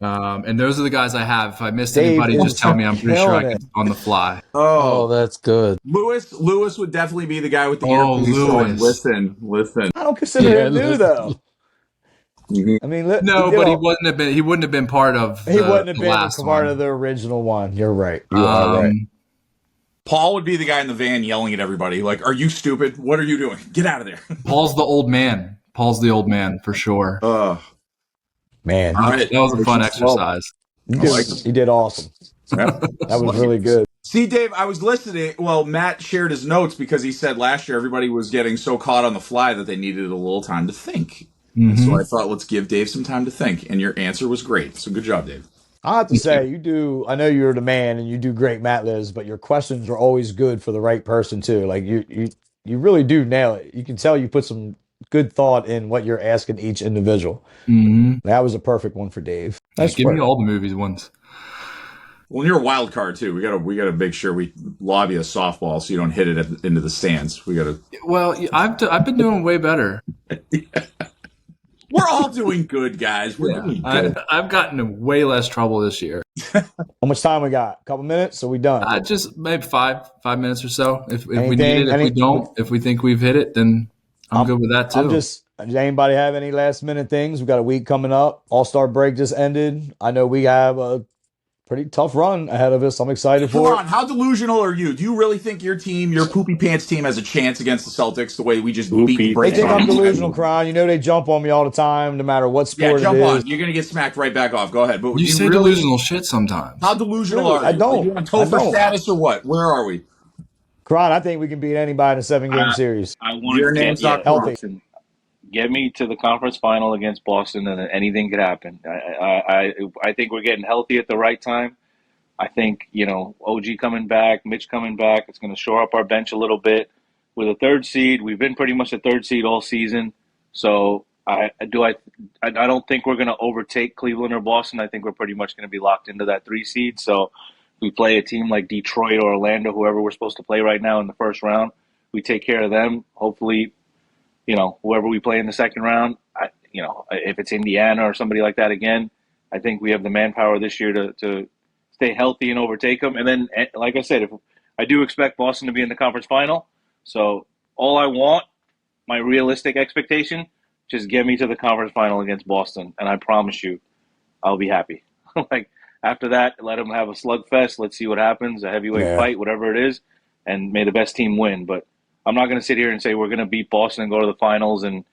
And those are the guys I have. If I missed anybody, just tell me. I'm pretty sure I can on the fly. Oh, that's good. Lewis would definitely be the guy with the Oh, earpiece Lewis. going, listen. I don't consider him new listen. though. Mhm. I mean, he wouldn't have been part of he wouldn't have the been last part one. of the original one. You're right. You are right. Paul would be the guy in the van yelling at everybody, like, "Are you stupid? What are you doing? Get out of there!" Paul's the old man. Paul's the old man for sure. Man, All right. That was a fun exercise. you did awesome. Yep. That was really good. See, Dave, I was listening. Well, Matt shared his notes because he said last year everybody was getting so caught on the fly that they needed a little time to think. And so I thought, let's give Dave some time to think. And your answer was great. So good job, Dave. I have to say, you do. I know you're the man, and you do great, Matt Libz. But your questions are always good for the right person too. Like you really do nail it. You can tell you put some good thought in what you're asking each individual. That was a perfect one for Dave. Give me all the movies once. Well, you're a wild card too. We gotta make sure we lobby a softball so you don't hit it into the stands. We gotta. Well, I've been doing way better. We're all doing good, guys. We're doing good. I've gotten in way less trouble this year. How much time we got? A couple minutes, so we done. Just maybe 5 minutes or so. If we Anything- need it, if we don't, if we think we've hit it, then I'm good with that too. Does anybody have any last minute things? We got a week coming up. All-Star break just ended. I know we have a pretty tough run ahead of us. I'm excited for it. How delusional are you? Do you really think your team, your Poopy Pants team, has a chance against the Celtics the way we just beat the They brakes think on I'm them? delusional, Crown. You know they jump on me all the time, no matter what Yeah, sport jump it is. on. You're gonna get smacked right back off. Go ahead. But you say really, delusional shit sometimes. how delusional are you? I don't. Are you on Topher status or what? Where are we? Crown, I think we can beat anybody in a 7-game series. I want Your to name's not healthy. Listen, get me to the conference final against Boston, and anything could happen. I think we're getting healthy at the right time. I think, OG coming back, Mitch coming back, it's going to shore up our bench a little bit. With a third seed, we've been pretty much a third seed all season. So I don't think we're going to overtake Cleveland or Boston. I think we're pretty much going to be locked into that 3 seed. So if we play a team like Detroit or Orlando, whoever we're supposed to play right now in the first round, we take care of them. Hopefully, whoever we play in the second round, if it's Indiana or somebody like that again, I think we have the manpower this year to stay healthy and overtake them. And then, like I said, if I do expect Boston to be in the conference final. So all I want, my realistic expectation, just get me to the conference final against Boston, and I promise you, I'll be happy. After that, let them have a slugfest. Let's see what happens, a heavyweight fight, whatever it is, and may the best team win. But I'm not going to sit here and say we're going to beat Boston and go to the finals and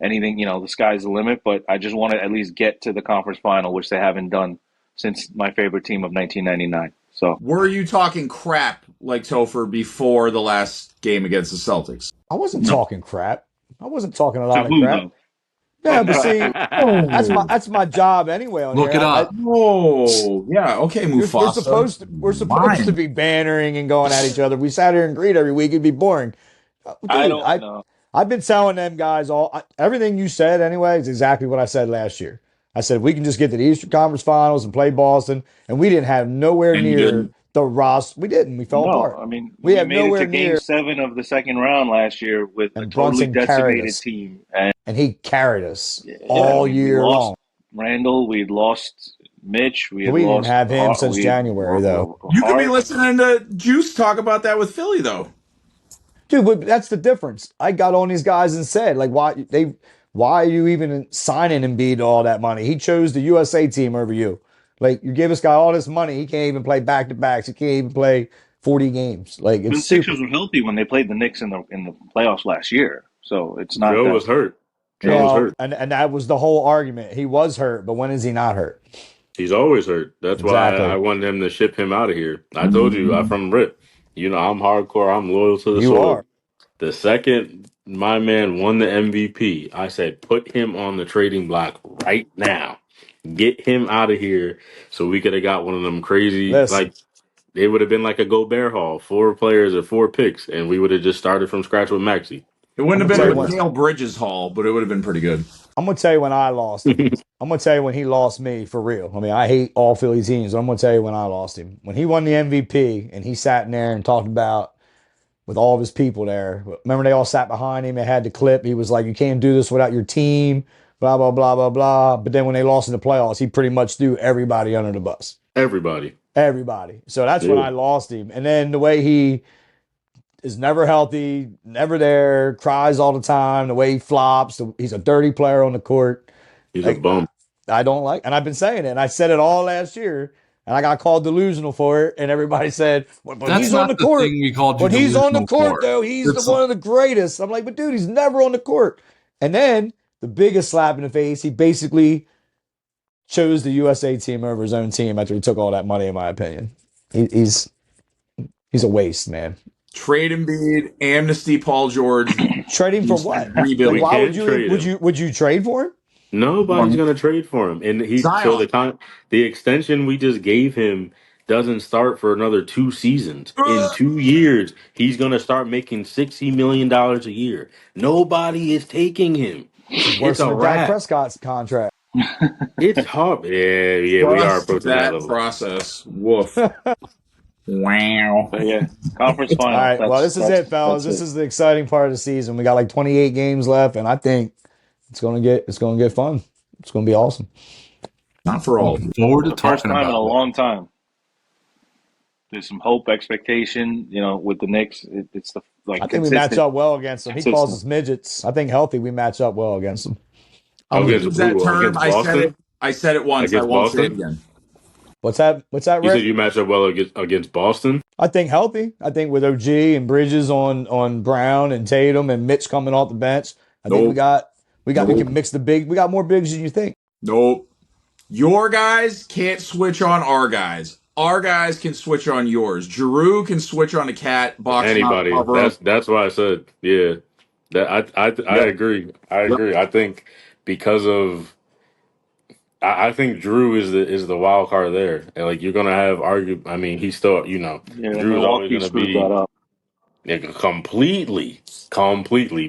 anything, the sky's the limit. But I just want to at least get to the conference final, which they haven't done since my favorite team of 1999. So, were you talking crap like Topher before the last game against the Celtics? I wasn't talking crap. I wasn't talking a lot of who, crap. though? Yeah, but see, that's my job anyway. Look it up. Yeah. Okay, Mufasa. We're supposed to be bantering and going at each other. We sat here and greet every week. It'd be boring. Dude, I don't know. I've been telling them guys everything you said anyway is exactly what I said last year. I said we can just get to the Eastern Conference Finals and play Boston, and we didn't have nowhere near the roster. We didn't. We fell apart. I mean, we have made nowhere it to Game 7 of the second round last year with a totally decimated team, and he carried us all year long. Randall, we'd lost Mitch. We didn't have him since January, though. You could be listening to Juice talk about that with Philly, though. Dude, but that's the difference. I got on these guys and said, like, why are you even signing Embiid all that money? He chose the USA team over you. Like, you give this guy all this money, he can't even play back-to-backs. He can't even play 40 games. Like, it's the Sixers were healthy when they played the Knicks in the playoffs last year. So it's not. Joe was hurt. Joe was hurt, and that was the whole argument. He was hurt, but when is he not hurt? He's always hurt. That's why I wanted him to ship him out of here. I told you, I'm from Rip. I'm hardcore. I'm loyal to the soil. Are. The second my man won the MVP, I said, put him on the trading block right now. Get him out of here so we could have got one of them crazy, like, it would have been like a Gobert Hall, 4 players or 4 picks, and we would have just started from scratch with Maxey. It wouldn't have been a Mikal Bridges Hall, but it would have been pretty good. I'm going to tell you when I lost him. I'm going to tell you when he lost me, for real. I mean, I hate all Philly teams. I'm going to tell you when I lost him. When he won the MVP and he sat in there and talked about with all of his people there. Remember, they all sat behind him and had the clip. He was like, you can't do this without your team, blah, blah, blah, blah, blah. But then when they lost in the playoffs, he pretty much threw everybody under the bus. Everybody. So that's when I lost him. And then the way he is never healthy, never there, cries all the time, the way he flops. He's a dirty player on the court. He's a bum. I don't like, and I've been saying it, and I said it all last year, and I got called delusional for it, and everybody said, but he's on the court. When he's on the court, though, he's one of the greatest. I'm like, but dude, he's never on the court. And then the biggest slap in the face, he basically chose the USA team over his own team after he took all that money, in my opinion. He's a waste, man. Trade Embiid, amnesty Paul George. Trade him for what? Rebuild. Why would you trade for him? Nobody's going to trade for him. And the extension we just gave him doesn't start for another 2 seasons. In 2 years, he's going to start making $60 million a year. Nobody is taking him. It's a Dak Prescott's contract. It's hard. Yeah, we are approaching that level. Process. Woof. Wow. But yeah, conference final. All right, well, this is it, fellas. This is the exciting part of the season. We got like 28 games left, and I think it's gonna get fun. It's gonna be awesome. Not for all. Forward to the first time in a long time. There's some hope, expectation. With the Knicks, it's the I think we match up well against them. He calls us midgets. I think healthy, we match up well against them. Against that term. I said it once. I won't say it again. What's that, Rick? You said you match up well against Boston? I think healthy. I think with OG and Bridges on Brown and Tatum and Mitch coming off the bench, I think we can mix the big. We got more bigs than you think. Nope. Your guys can't switch on our guys. Our guys can switch on yours. Giroux can switch on a cat box. Anybody. That's why I said, yeah. That I agree. I agree. I think because of I think Drew is the wild card there. And like you're gonna have I mean, he's still Drew's always gonna be completely.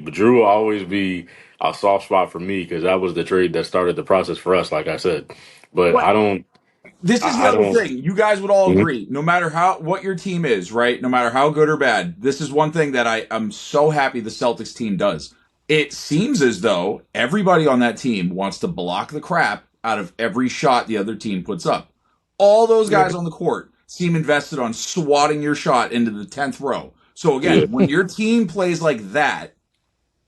But Drew will always be a soft spot for me because that was the trade that started the process for us, like I said. But I don't. This is the other thing. You guys would all agree, no matter what your team is, right? No matter how good or bad, this is one thing that I'm so happy the Celtics team does. It seems as though everybody on that team wants to block the crap out of every shot the other team puts up. All those guys on the court seem invested on swatting your shot into the 10th row. So again, when your team plays like that,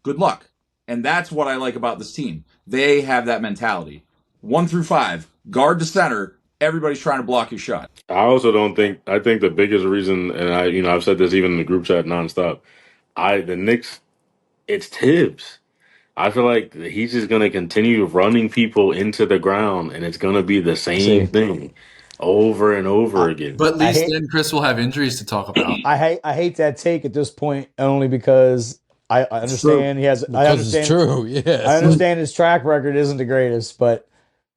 good luck. And that's what I like about this team. They have that mentality. 1 through 5, guard to center, everybody's trying to block his shot. I also don't think. I think the biggest reason, and I've said this even in the group chat nonstop. The Knicks, it's Tibbs. I feel like he's just gonna continue running people into the ground, and it's gonna be the same thing over and over again. But at least then Chris will have injuries to talk about. I hate that take at this point only because I understand he has. I understand it's true. Yes. I understand his track record isn't the greatest, but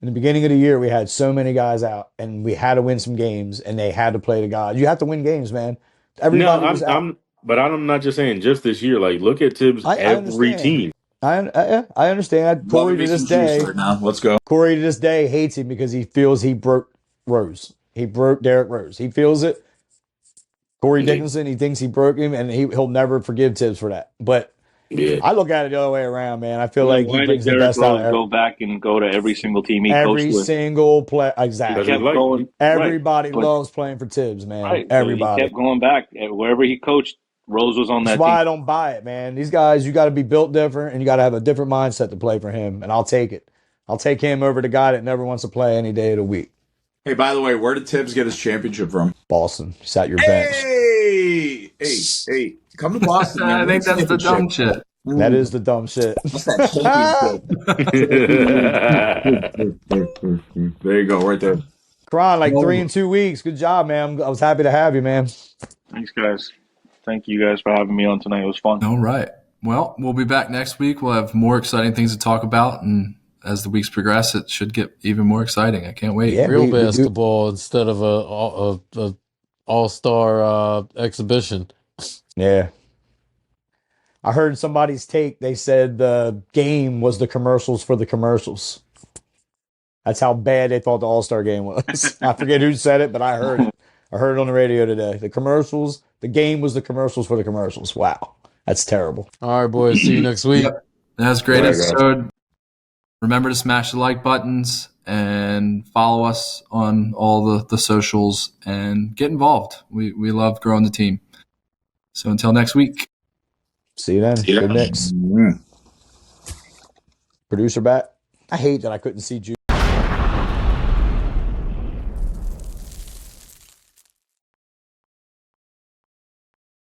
in the beginning of the year we had so many guys out, and we had to win some games, and they had to play the guys. You have to win games, man. Everybody was out. But I'm not just saying just this year. Like, look at Tibbs every team. I understand. Corey to this day, let's go. Corey to this day hates him because he feels he broke Rose. He broke Derrick Rose. He feels it. Corey Dickinson, he thinks he broke him, and he'll never forgive Tibbs for that. But I look at it the other way around, man. I feel like he brings the best out of everybody. Go back and go to every single team he coached with. Every single play, exactly. He kept going, everybody loves playing for Tibbs, man. Right. Everybody. He kept going back. Wherever he coached, Rose was on that That's team. why I don't buy it, man. These guys, you got to be built different, and you got to have a different mindset to play for him, and I'll take it. I'll take him over the guy that never wants to play any day of the week. Hey, by the way, where did Tibbs get his championship from? Boston. He sat your bench. Hey. Come to Boston. I think that's the dumb shit. That is the dumb shit. There you go, right there. Karan, 3 in 2 weeks. Good job, man. I was happy to have you, man. Thanks, guys. Thank you guys for having me on tonight. It was fun. All right. Well, we'll be back next week. We'll have more exciting things to talk about, and as the weeks progress, it should get even more exciting. I can't wait. Yeah, real basketball instead of a all-star exhibition. Yeah. I heard somebody's take. They said the game was the commercials for the commercials. That's how bad they thought the All-Star game was. I forget who said it, but I heard it. I heard it on the radio today. The game was the commercials for the commercials. Wow. That's terrible. All right, boys. See you next week. Yep. That was a great episode. Remember to smash the like buttons and follow us on all the socials and get involved. We love growing the team. So until next week. See you then. Good Knicks. Mm-hmm. Producer back. I hate that I couldn't see Jude.